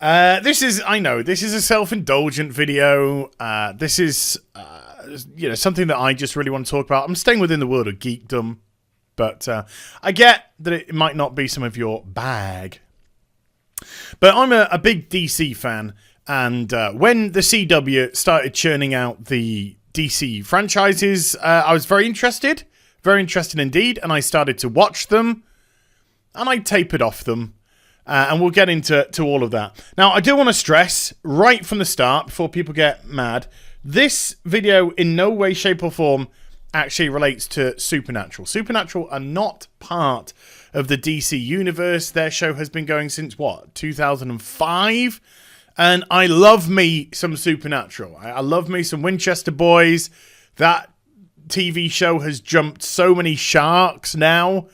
I know, this is a self-indulgent video. This is, something that I just really want to talk about. I'm staying within the world of geekdom, but I get that it might not be some of your bag. But I'm a big DC fan, and when the CW started churning out the DC franchises, I was very interested indeed, and I started to watch them, and I tapered off them. And we'll get into all of that. Now, I do want to stress, right from the start, before people get mad, this video in no way, shape, or form actually relates to Supernatural. Supernatural are not part of the DC universe. Their show has been going since, 2005? And I love me some Supernatural. I love me some Winchester Boys. That TV show has jumped so many sharks now.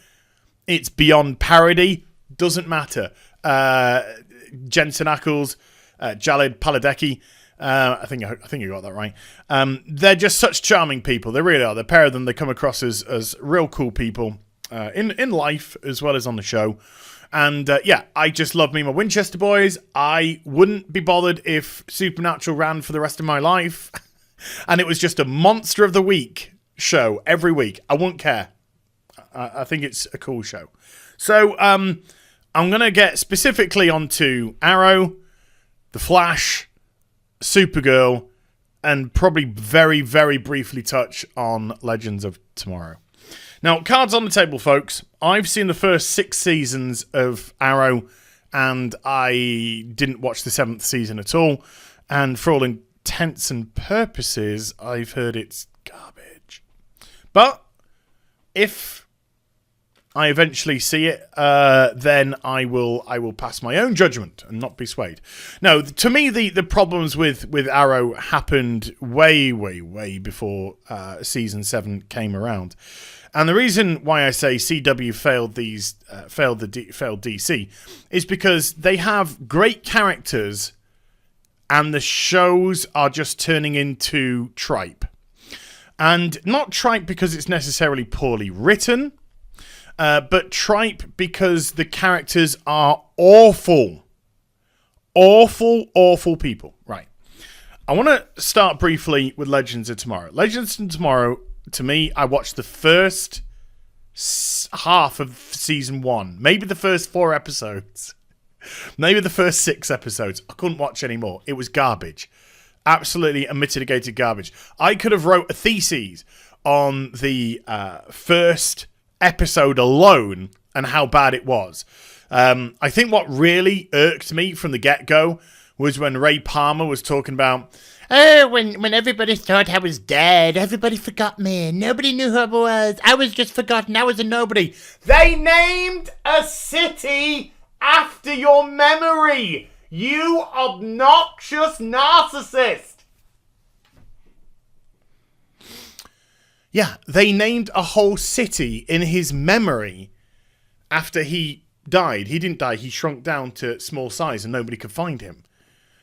It's beyond parody. Doesn't matter. Jensen Ackles, Jalid Paladecki. I think you got that right. They're just such charming people. They really are. The pair of them, they come across as real cool people in life as well as on the show. And I just love me my Winchester Boys. I wouldn't be bothered if Supernatural ran for the rest of my life, and it was just a monster of the week show every week. I wouldn't care. I think it's a cool show. So I'm going to get specifically onto Arrow, The Flash, Supergirl, and probably very, very briefly touch on Legends of Tomorrow. Now, cards on the table, folks. I've seen the first 6 seasons of Arrow, and I didn't watch the 7th season at all. And for all intents and purposes, I've heard it's garbage. But if I eventually see it, then I will pass my own judgment and not be swayed. No, to me, the problems with Arrow happened way, way, way before season 7 came around. And the reason why I say CW failed DC is because they have great characters, and the shows are just turning into tripe. And not tripe because it's necessarily poorly written, but tripe because the characters are awful. Awful, awful people. Right. I want to start briefly with Legends of Tomorrow. Legends of Tomorrow, to me, I watched the first half of season 1. Maybe the first 4 episodes. Maybe the first 6 episodes. I couldn't watch anymore. It was garbage. Absolutely unmitigated garbage. I could have wrote a thesis on the first episode alone and how bad it was. I think what really irked me from the get-go was when Ray Palmer was talking about, when everybody thought I was dead, everybody forgot me. Nobody knew who I was. I was just forgotten. I was a nobody. They named a city after your memory. You obnoxious narcissist. Yeah, they named a whole city in his memory after he died. He didn't die. He shrunk down to small size and nobody could find him.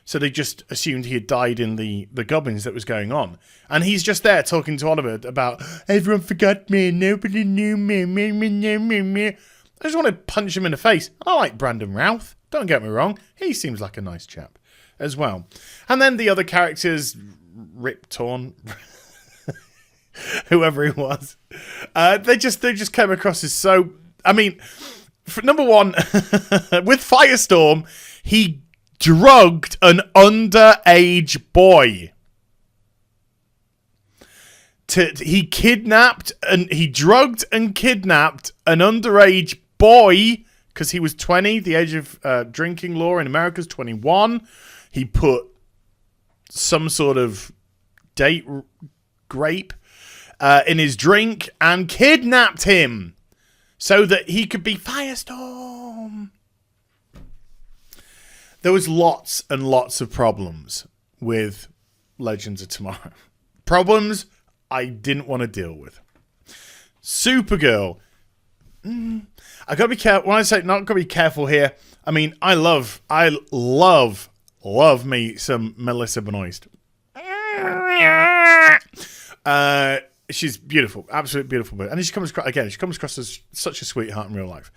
So they just assumed he had died in the gubbins that was going on. And he's just there talking to Oliver about, everyone forgot me, nobody knew me, me. I just want to punch him in the face. I like Brandon Routh. Don't get me wrong. He seems like a nice chap as well. And then the other characters, Rip Torn, whoever he was, they just came across as so... I mean, for number one, with Firestorm, he drugged an underage boy. He drugged and kidnapped an underage boy because he was 20. The age of drinking law in America is 21. He put some sort of date grape in his drink and kidnapped him so that he could be Firestorm. There was lots and lots of problems with Legends of Tomorrow. Problems I didn't want to deal with. Supergirl. I gotta be careful. When I say not gotta be careful here, I mean I love me some Melissa Benoist. She's beautiful, absolutely beautiful. And she comes across as such a sweetheart in real life.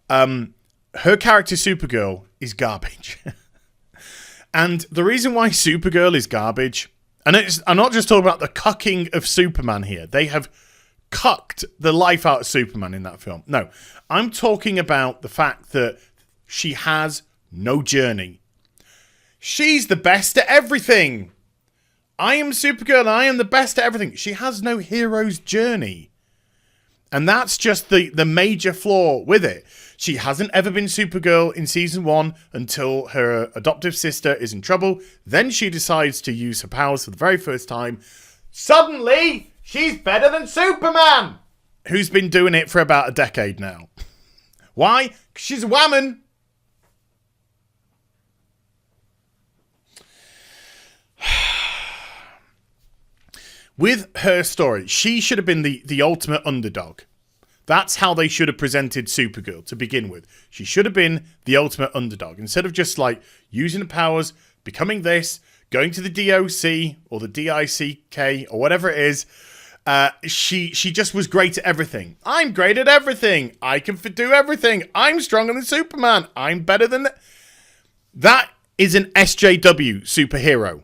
Her character Supergirl is garbage. And the reason why Supergirl is garbage, and I'm not just talking about the cucking of Superman here. They have cucked the life out of Superman in that film. No, I'm talking about the fact that she has no journey. She's the best at everything. I am Supergirl and I am the best at everything. She has no hero's journey. And that's just the major flaw with it. She hasn't ever been Supergirl in season 1 until her adoptive sister is in trouble. Then she decides to use her powers for the very first time. Suddenly, she's better than Superman, who's been doing it for about a decade now. Why? 'Cause she's a woman. With her story, she should have been the ultimate underdog. That's how they should have presented Supergirl to begin with. She should have been the ultimate underdog. Instead of just like using the powers, becoming this, going to the DOC or the DICK or whatever it is, she just was great at everything. I'm great at everything. I can do everything. I'm stronger than Superman. I'm better than... That is an SJW superhero.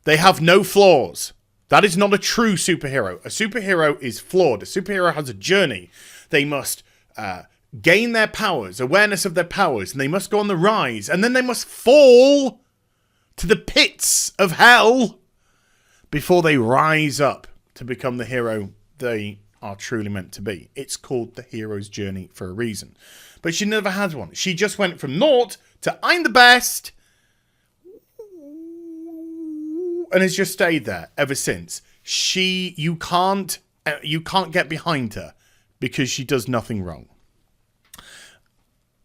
They have no flaws. That is not a true superhero. A superhero is flawed. A superhero has a journey. They must gain their powers, awareness of their powers, and they must go on the rise. And then they must fall to the pits of hell before they rise up to become the hero they are truly meant to be. It's called the hero's journey for a reason. But she never had one. She just went from naught to I'm the best, and has just stayed there ever since. You can't get behind her because she does nothing wrong.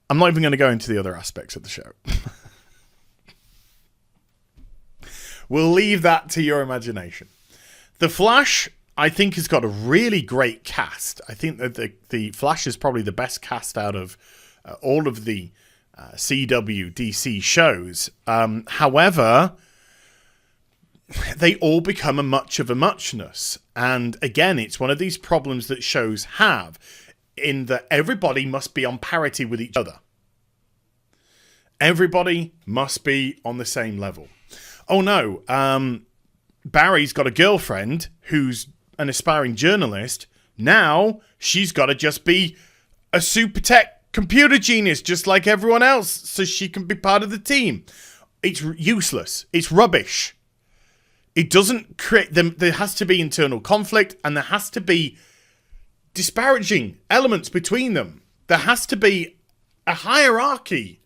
I'm not even going to go into the other aspects of the show. We'll leave that to your imagination. The Flash, I think, has got a really great cast. I think that the Flash is probably the best cast out of all of the CW DC shows. However, they all become a much of a muchness. And again, it's one of these problems that shows have, in that everybody must be on parity with each other. Everybody must be on the same level. Oh no, Barry's got a girlfriend who's an aspiring journalist. Now she's got to just be a super tech computer genius just like everyone else so she can be part of the team. It's useless. It's rubbish. It doesn't create them. There has to be internal conflict, and there has to be disparaging elements between them. There has to be a hierarchy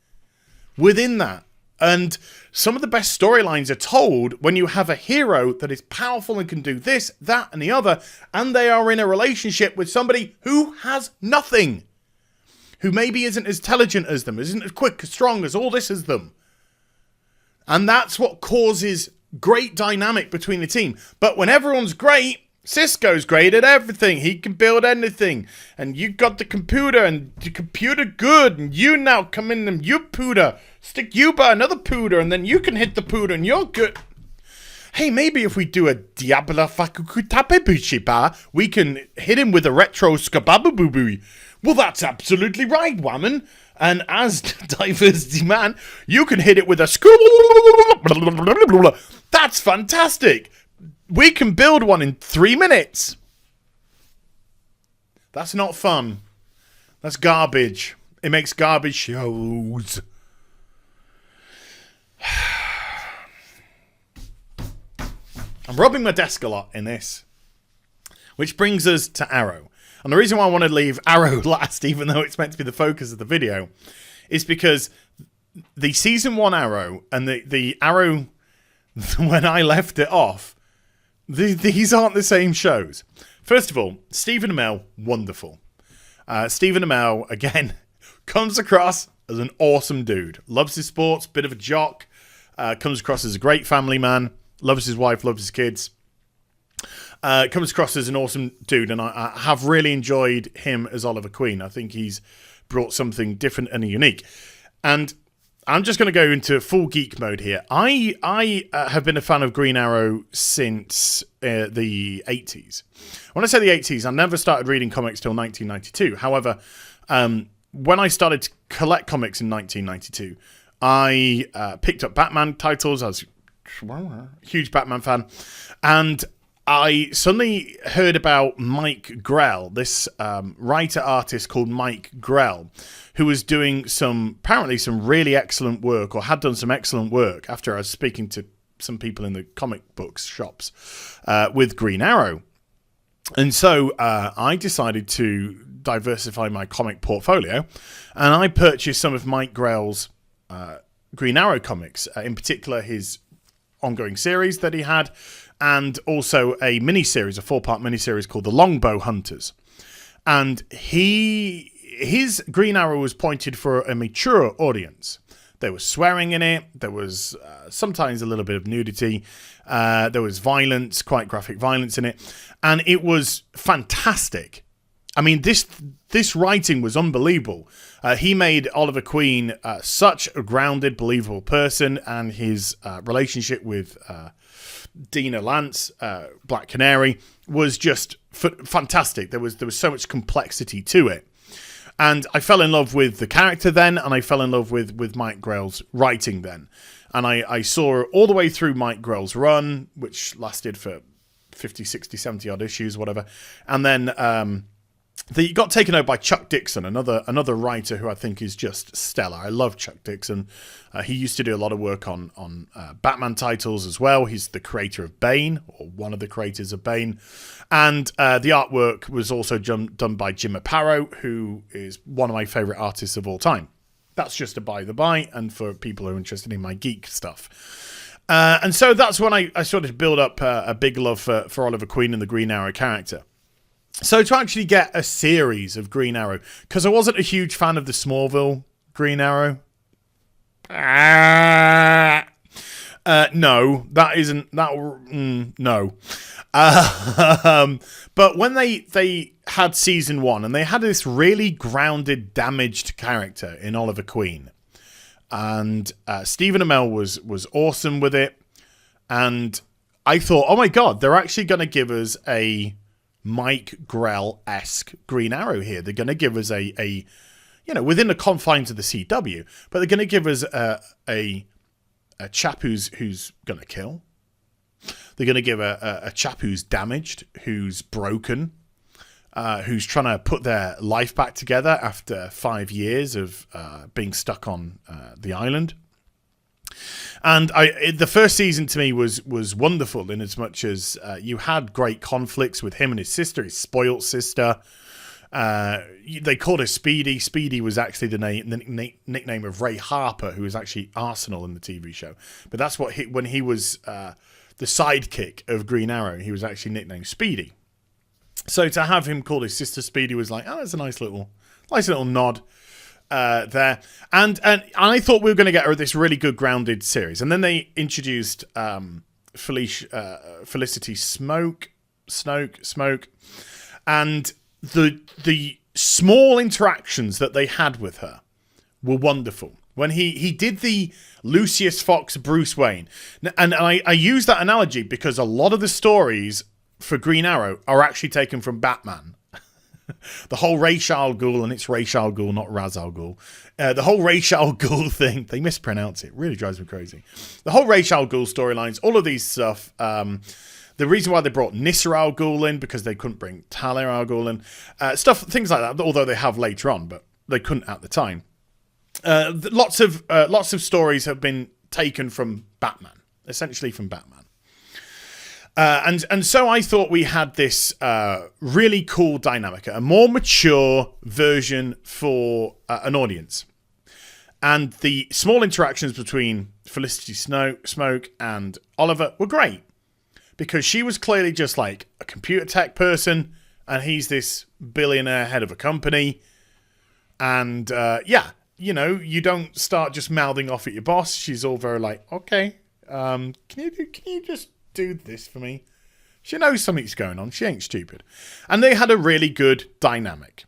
within that. And some of the best storylines are told when you have a hero that is powerful and can do this, that, and the other, and they are in a relationship with somebody who has nothing, who maybe isn't as intelligent as them, isn't as quick, as strong, as all this as them. And that's what causes great dynamic between the team. But when everyone's great, Cisco's great at everything. He can build anything. And you got the computer, and the computer good, and you now come in and you pooter. Stick you by another pooter, and then you can hit the pooter, and you're good. Hey, maybe if we do a Diabla Fakukutape, we can hit him with a retro Skabababoo. Well, that's absolutely right, woman. And as diversity man, you can hit it with a That's fantastic. We can build one in 3 minutes. That's not fun. That's garbage. It makes garbage shows. I'm rubbing my desk a lot in this. Which brings us to Arrow. And the reason why I want to leave Arrow last, even though it's meant to be the focus of the video, is because the season 1 Arrow and the Arrow when I left it off, these aren't the same shows. First of all, Stephen Amell, wonderful. Stephen Amell, again, comes across as an awesome dude. Loves his sports, bit of a jock. Comes across as a great family man. Loves his wife, loves his kids. Comes across as an awesome dude, and I have really enjoyed him as Oliver Queen. I think he's brought something different and unique. And I'm just going to go into full geek mode here. I have been a fan of Green Arrow since the 80s. When I say the 80s, I never started reading comics till 1992. However, when I started to collect comics in 1992, I picked up Batman titles. I was a huge Batman fan. And I suddenly heard about Mike Grell, this writer-artist called Mike Grell, who was doing apparently some really excellent work, or had done some excellent work after I was speaking to some people in the comic books shops with Green Arrow. And so I decided to diversify my comic portfolio, and I purchased some of Mike Grell's Green Arrow comics, in particular his ongoing series that he had, and also a miniseries, a 4-part miniseries called The Longbow Hunters. And his Green Arrow was pointed for a mature audience. There was swearing in it. There was sometimes a little bit of nudity. There was violence, quite graphic violence in it. And it was fantastic. I mean, this writing was unbelievable. He made Oliver Queen such a grounded, believable person, and his relationship with Dina Lance, Black Canary, was just fantastic. There was so much complexity to it. And I fell in love with the character then, and I fell in love with Mike Grell's writing then. And I saw all the way through Mike Grell's run, which lasted for 50, 60, 70 odd issues, whatever. And then they got taken over by Chuck Dixon, another writer who I think is just stellar. I love Chuck Dixon. He used to do a lot of work on Batman titles as well. He's the creator of Bane, or one of the creators of Bane. And the artwork was also done by Jim Aparo, who is one of my favourite artists of all time. That's just a by the by, and for people who are interested in my geek stuff. And so that's when I started to build up a big love for Oliver Queen and the Green Arrow character. So to actually get a series of Green Arrow, because I wasn't a huge fan of the Smallville Green Arrow. No, that isn't that. No. But when they had season 1, and they had this really grounded, damaged character in Oliver Queen, and Stephen Amell was awesome with it, and I thought, oh my god, they're actually going to give us a Mike Grell-esque Green Arrow here. They're going to give us a within the confines of the CW, but they're going to give us a chap who's going to kill. They're going to give a chap who's damaged, who's broken, who's trying to put their life back together after 5 years of being stuck on the island. And the first season to me was wonderful in as much as you had great conflicts with him and his sister, his spoilt sister. They called her Speedy. Speedy was actually the nickname of Ray Harper, who was actually Arsenal in the TV show. But that's what when he was the sidekick of Green Arrow, he was actually nicknamed Speedy. So to have him call his sister Speedy was like, oh, that's a nice little nod. There, and I thought we were going to get this really good grounded series, and then they introduced Felicity Smoke, and the small interactions that they had with her were wonderful. When he did the Lucius Fox Bruce Wayne, and I use that analogy because a lot of the stories for Green Arrow are actually taken from Batman. The whole Ra's al Ghul, and it's Ra's al Ghul, not Ra's al Ghul. The whole Ra's al Ghul thing, they mispronounce it. Really drives me crazy. The whole Ra's al Ghul storylines, all of these stuff. The reason why they brought Nisra al Ghul in, because they couldn't bring Talia al Ghul in. Things like that, although they have later on, but they couldn't at the time. Lots of stories have been taken from Batman, essentially from Batman. And so I thought we had this really cool dynamic, a more mature version for an audience. And the small interactions between Felicity Smoke and Oliver were great, because she was clearly just like a computer tech person, and he's this billionaire head of a company. And you don't start just mouthing off at your boss. She's all very like, okay, can you just do this for me? She knows something's going on. She ain't stupid. And they had a really good dynamic.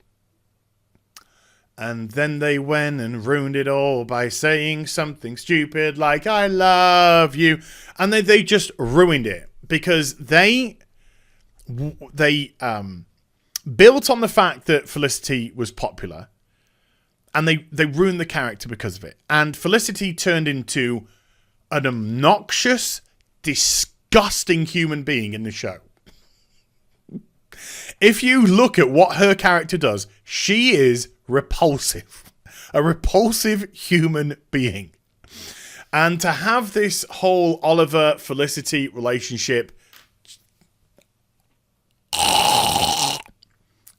And then they went and ruined it all by saying something stupid like, I love you. And they just ruined it, because they built on the fact that Felicity was popular. And they ruined the character because of it. And Felicity turned into an obnoxious, disgusting human being in the show. If you look at what her character does, she is repulsive. A repulsive human being. And to have this whole Oliver-Felicity relationship,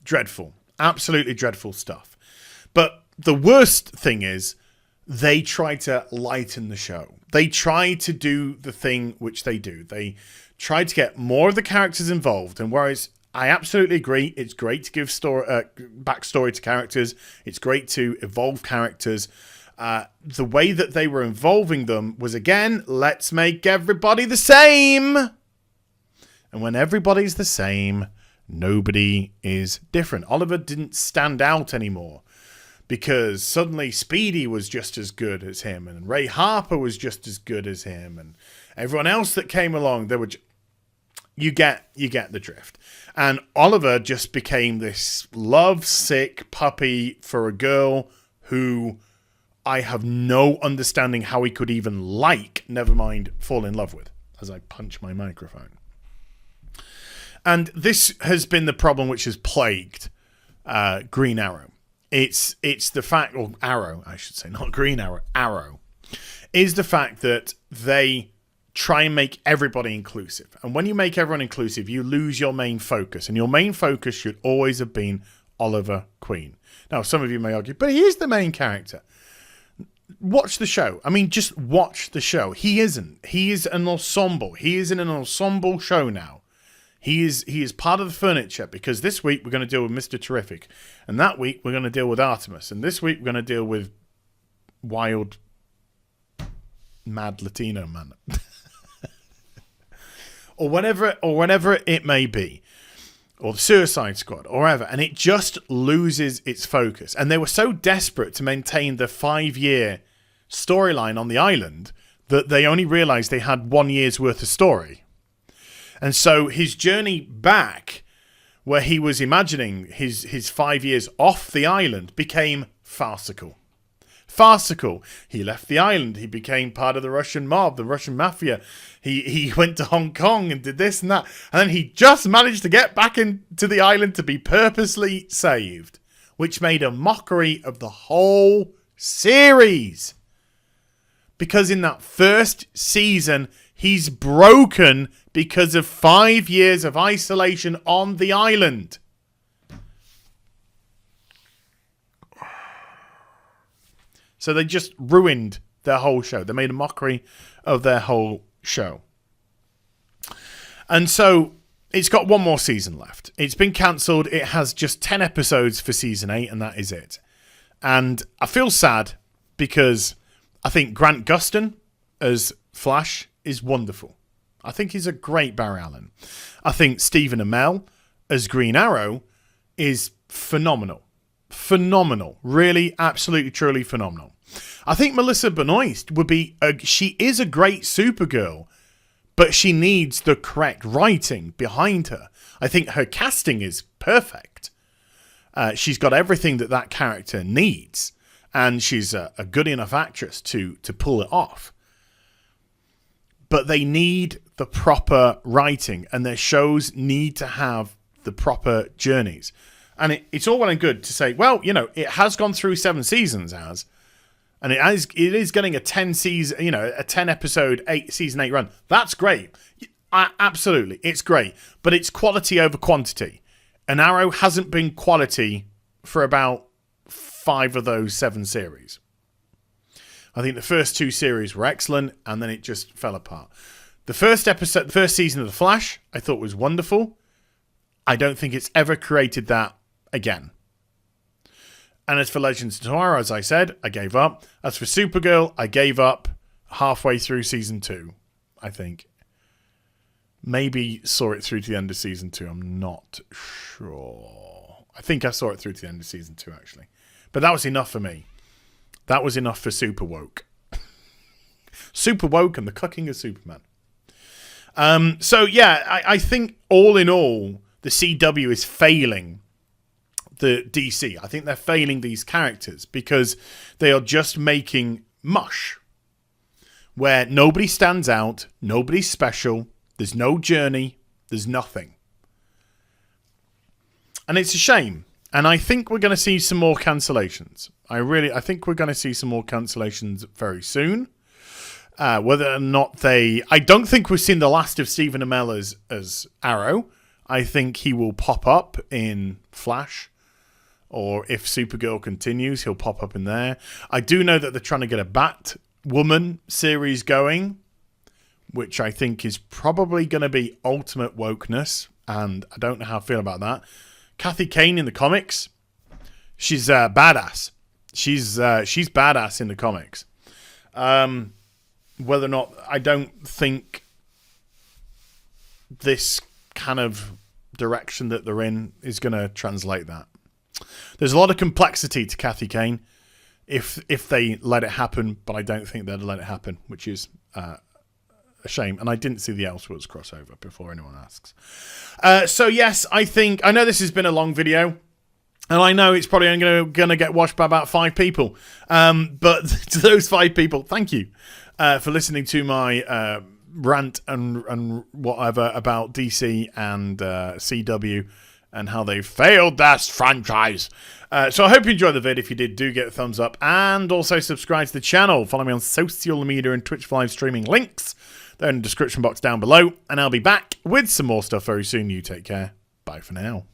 dreadful. Absolutely dreadful stuff. But the worst thing is, they try to lighten the show. They try to do the thing which they do. They try to get more of the characters involved. And whereas I absolutely agree, it's great to give backstory to characters. It's great to evolve characters. The way that they were involving them was, again, let's make everybody the same. And when everybody's the same, nobody is different. Oliver didn't stand out anymore because suddenly Speedy was just as good as him, and Ray Harper was just as good as him, and everyone else that came along, they were. You get the drift. And Oliver just became this love-sick puppy for a girl who I have no understanding how he could even like, never mind fall in love with, as I punch my microphone. And this has been the problem which has plagued Green Arrow. It's the fact, or Arrow, I should say, not Green Arrow, Arrow, is the fact that they try and make everybody inclusive. And when you make everyone inclusive, you lose your main focus. And your main focus should always have been Oliver Queen. Now, some of you may argue, but he is the main character. Watch the show. I mean, just watch the show. He isn't. He is an ensemble. He is in an ensemble show now. He is part of the furniture, because this week we're going to deal with Mr. Terrific. And that week we're going to deal with Artemis. And this week we're going to deal with wild, mad Latino man. or whatever it may be. Or the Suicide Squad, or whatever. And it just loses its focus. And they were so desperate to maintain the 5-year storyline on the island that they only realized they had 1 year's worth of story. And so his journey back, where he was imagining his 5 years off the island, became farcical. Farcical. He left the island. He became part of the Russian mob, the Russian mafia. He went to Hong Kong and did this and that. And then he just managed to get back into the island to be purposely saved, which made a mockery of the whole series. Because in that first season, he's broken because of 5 years of isolation on the island. So they just ruined their whole show. They made a mockery of their whole show. And so it's got one more season left. It's been cancelled. It has just 10 episodes for season 8, and that is it. And I feel sad because I think Grant Gustin as Flash is wonderful. I think he's a great Barry Allen. I think Stephen Amell as Green Arrow is phenomenal. Phenomenal. Really, absolutely, truly phenomenal. I think Melissa Benoist would be... she is a great Supergirl, but she needs the correct writing behind her. I think her casting is perfect. She's got everything that character needs, and she's a good enough actress to pull it off. But they need the proper writing, and their shows need to have the proper journeys. And it's all well and good to say, well, you know, it has gone through 7 seasons, and it is getting a 10 season, you know, a 10 episode, season 8 run. That's great. Absolutely, it's great. But it's quality over quantity. And Arrow hasn't been quality for about 5 of those 7 series. I think the first 2 series were excellent, and then it just fell apart. The first season of The Flash, I thought was wonderful. I don't think it's ever created that again. And as for Legends of Tomorrow, as I said, I gave up. As for Supergirl, I gave up halfway through season 2, I think. Maybe saw it through to the end of season 2. I'm not sure. I think I saw it through to the end of season 2, actually. But that was enough for me. That was enough for Super Woke. Super Woke and the Cucking of Superman. So, yeah, I think all in all, the CW is failing the DC. I think they're failing these characters because they are just making mush where nobody stands out, nobody's special, there's no journey, there's nothing. And it's a shame. And I think we're going to see some more cancellations. I think we're going to see some more cancellations very soon. Whether or not I don't think we've seen the last of Stephen Amell as Arrow. I think he will pop up in Flash. Or if Supergirl continues, he'll pop up in there. I do know that they're trying to get a Batwoman series going, which I think is probably going to be ultimate wokeness. And I don't know how I feel about that. Kathy Kane in the comics, she's badass. She's badass in the comics. Whether or not, I don't think this kind of direction that they're in is going to translate that. There's a lot of complexity to Kathy Kane if they let it happen, but I don't think they'll let it happen, which is a shame. And I didn't see the Elseworlds crossover before anyone asks. So yes, I know this has been a long video. And I know it's probably only going to get watched by about 5 people. But to those 5 people, thank you for listening to my rant and whatever about DC and CW and how they failed that franchise. So I hope you enjoyed the vid. If you did, do get a thumbs up. And also subscribe to the channel. Follow me on social media and Twitch for live streaming links. They're in the description box down below. And I'll be back with some more stuff very soon. You take care. Bye for now.